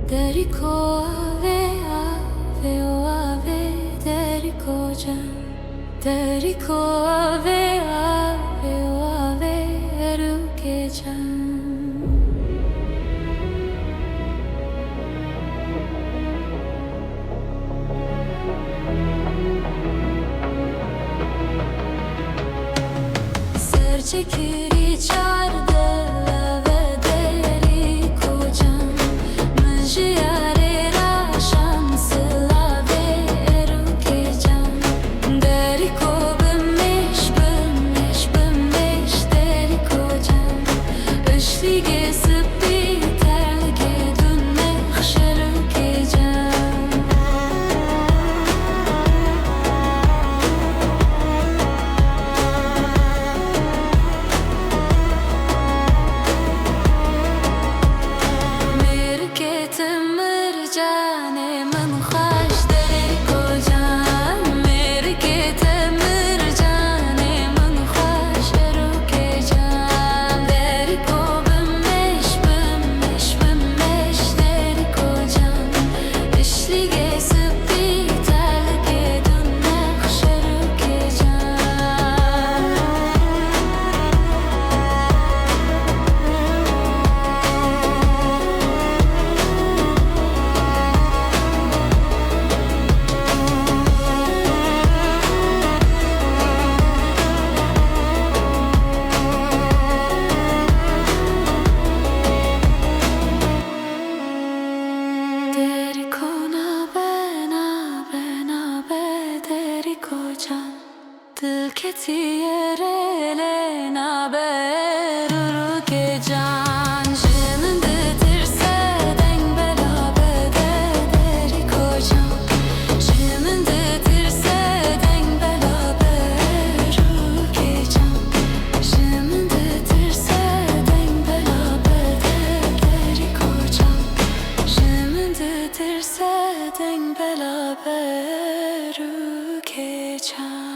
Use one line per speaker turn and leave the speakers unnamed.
Deriko ave ave o ave Deriko can Deriko ave ave o ave eruke can Ser çekir içeride ve Deriko can Mıcıyare raşan sılave eruke can Deriko bımmış bımmış bımmış Deriko can Işlige sıppi terlige dünmek şeruke can Dil ketiyere na beruru ke can Jiminde dirse deng belabe de Deriko can Jiminde dirse deng belabe ru ke can Jiminde dirse deng belabe de Deriko can Jiminde dirse deng belabe ru ke can